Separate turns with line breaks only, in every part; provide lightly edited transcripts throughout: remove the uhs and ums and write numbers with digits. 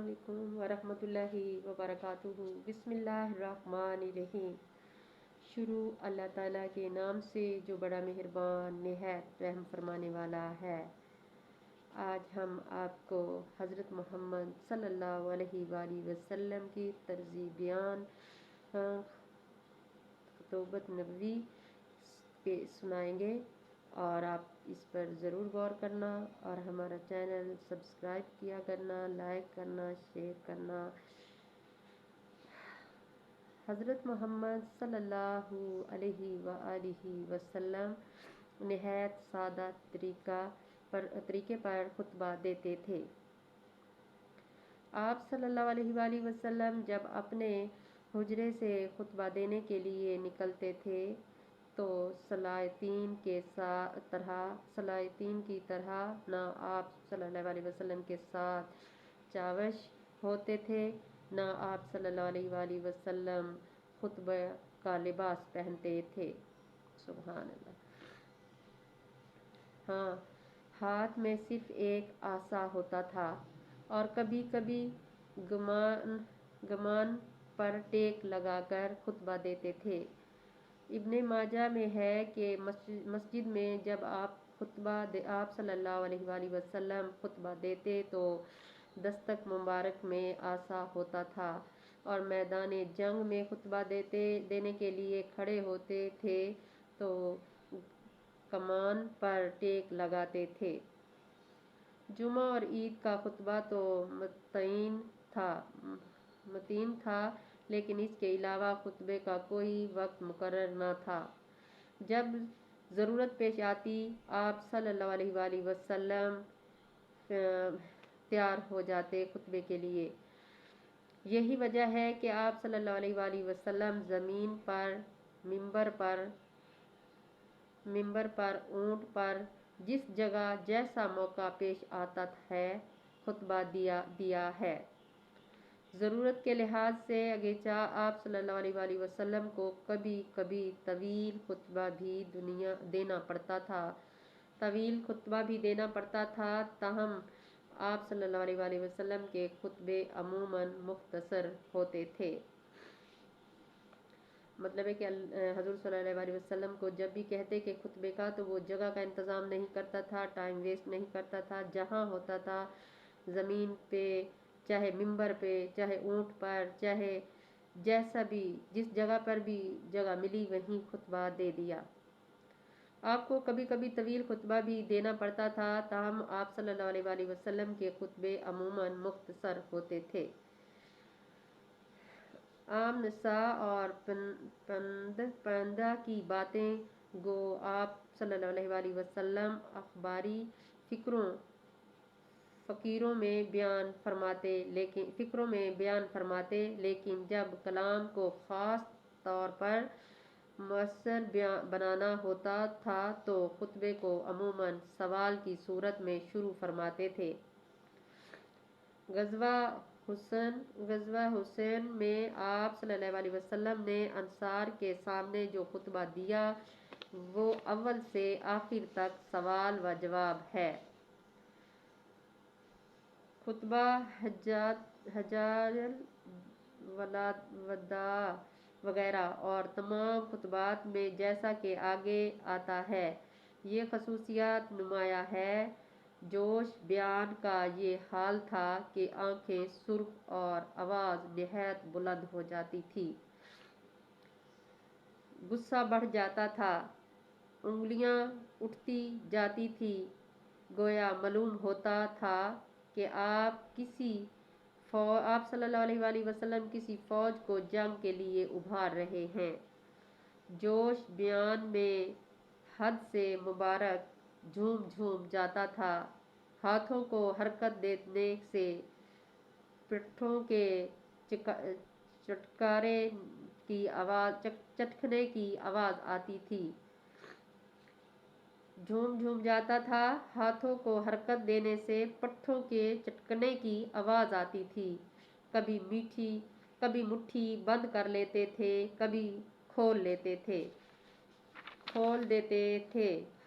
अस्सलामुअलैकुम वरहमतुल्लाहि वबरकातुहू। बिस्मिल्लाहिर्रहमानिर्रहीम। शुरू अल्लाह ताला के नाम से जो बड़ा मेहरबान निहायत रहम फरमाने वाला है। आज हम आपको हज़रत मोहम्मद सल्लल्लाहु अलैहि वसल्लम की तर्ज़ी बयान खुतबत नबवी पे सुनाएंगे और आप इस पर ज़रूर गौर करना और हमारा चैनल सब्सक्राइब किया करना, लाइक करना, शेयर करना। हज़रत मोहम्मद सल्लल्लाहु अलैहि वसल्लम निहायत सादा तरीके पर खुतबा देते थे। आप सल्लल्लाहु अलैहि वसल्लम जब अपने हुजरे से खुतबा देने के लिए निकलते थे तो सलातीन की तरह न आप सल्लल्लाहु अलैहि वसल्लम के साथ चावश होते थे, न आप सल्लल्लाहु अलैहि वसल्लम खुतबा का लिबास पहनते थे। सुभान अल्लाह। हाँ, हाथ में सिर्फ एक आसा होता था और कभी कभी गमान पर टेक लगाकर खुतबा देते थे। इब्ने माजा में है कि मस्जिद में जब आप सल्लल्लाहु अलैहि वसल्लम खुतबा देते तो दस्तक मुबारक में आसा होता था और मैदान जंग में खुतबा देने के लिए खड़े होते थे तो कमान पर टेक लगाते थे। जुमा और ईद का खुतबा तो मतीन था, लेकिन इसके अलावा खुतबे का कोई वक्त मुकर्रर न था। जब ज़रूरत पेश आती आप सल्लल्लाहु अलैहि वसल्लम तैयार हो जाते खुतबे के लिए। यही वजह है कि आप सल्लल्लाहु अलैहि वसल्लम ज़मीन पर, मिंबर पर, ऊंट पर, जिस जगह जैसा मौका पेश आता है खुतबा दिया है। ज़रूरत के लिहाज से अगेचा आप सल्लल्लाहु अलैहि वसल्लम को कभी कभी तवील खुतबा भी देना पड़ता था, ताहम आप सल्लल्लाहु अलैहि वसल्लम के खुतबे अमूमन मुख्तसर होते थे। मतलब है कि हज़ूर सल्लल्लाहु अलैहि वसल्लम को जब भी कहते कि खुतबे का, तो वो जगह का इंतज़ाम नहीं करता था, टाइम वेस्ट नहीं करता था। जहाँ होता था ज़मीन पे, चाहे मिंबर पे, चाहे ऊंट पर, चाहे जैसा भी, जिस जगह पर भी जगह मिली वहीं खुतबा दे दिया। आपको कभी कभी तवील खुतबा भी देना पड़ता था, ताहम आप सल्लल्लाहु अलैहि वसल्लम के खुतबे अमूमन मुख्तसर होते थे। आम नसा और पंदा की बातें गो आप सल्लल्लाहु अलैहि वसल्लम अखबारी फ़िक्रों में बयान फरमाते, लेकिन जब कलाम को ख़ास तौर पर मुअस्सर बनाना होता था तो खुतबे को अमूमन सवाल की सूरत में शुरू फरमाते थे। गज़वा हुसैन में आप सल्लल्लाहु अलैहि वसल्लम ने अंसार के सामने जो खुतबा दिया वो अव्वल से आखिर तक सवाल व जवाब है। खुतबा हज्जातुल वदा वगैरह और तमाम खुतबात में जैसा कि आगे आता है ये खसूसियात नुमाया है। जोश बयान का ये हाल था कि आंखें सुर्ख और आवाज़ निहायत बुलंद हो जाती थी, गुस्सा बढ़ जाता था, उंगलियां उठती जाती थी, गोया मालूम होता था कि आप सल्लल्लाहु अलैहि वसल्लम किसी फौज को जंग के लिए उभार रहे हैं। जोश बयान में हद से मुबारक झूम जाता था। हाथों को हरकत देने से पिठों के चटकने की आवाज़ आती थी। झूम जाता था, हाथों को हरकत देने से पट्टों के चटकने की आवाज़ आती थी। कभी मुट्ठी बंद कर लेते थे, कभी खोल देते थे।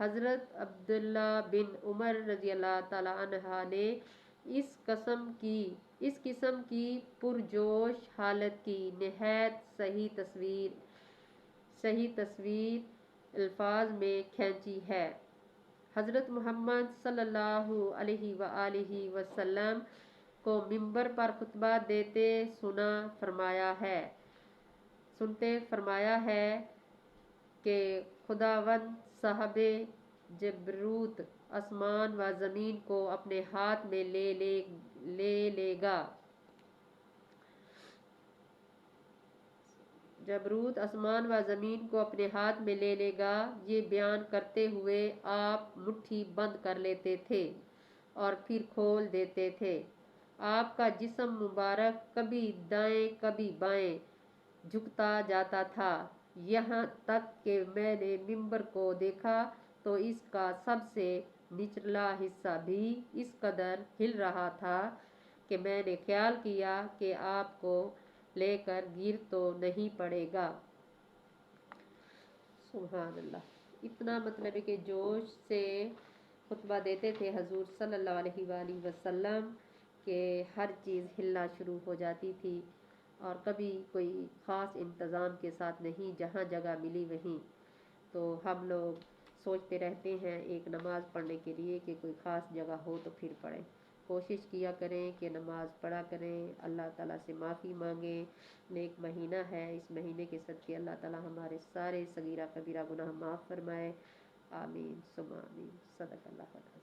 हज़रत अब्दुल्ला बिन उमर रज़ियल्लाहु ताला अन्हा ने اس قسم کی پرجوش حالت کی نہایت صحیح تصویر الفاظ میں کھینچی ہے۔ حضرت محمد صلی اللہ علیہ وآلہ وسلم کو منبر پر خطبہ دیتے سنتے فرمایا ہے کہ خداوند صاحب جبروت آسمان و زمین کو اپنے ہاتھ میں لے گا۔ جبروت آسمان و زمین کو اپنے ہاتھ میں لے لے گا۔ یہ بیان کرتے ہوئے آپ مٹھی بند کر لیتے تھے اور پھر کھول دیتے تھے۔ آپ کا جسم مبارک کبھی دائیں کبھی بائیں جھکتا جاتا تھا، یہاں تک کہ میں نے منبر کو دیکھا تو اس کا سب سے نچلا حصہ بھی اس قدر ہل رہا تھا کہ میں نے خیال کیا کہ آپ کو لے کر گر تو نہیں پڑے گا۔ سبحان اللہ۔ اتنا مطلب ہے کہ جوش سے خطبہ دیتے تھے حضور صلی اللہ علیہ وآلہ وسلم کہ ہر چیز ہلنا شروع ہو جاتی تھی، اور کبھی کوئی خاص انتظام کے ساتھ نہیں، جہاں جگہ ملی وہیں۔ تو ہم لوگ سوچتے رہتے ہیں ایک نماز پڑھنے کے لیے کہ کوئی خاص جگہ ہو تو پھر پڑھیں۔ کوشش کیا کریں کہ نماز پڑھا کریں، اللہ تعالیٰ سے معافی مانگیں۔ نیک مہینہ ہے، اس مہینے کے صدقے اللہ تعالیٰ ہمارے سارے صغیرہ کبیرہ گناہ معاف فرمائے۔ آمین ثم آمین۔ صدق اللہ العظیم۔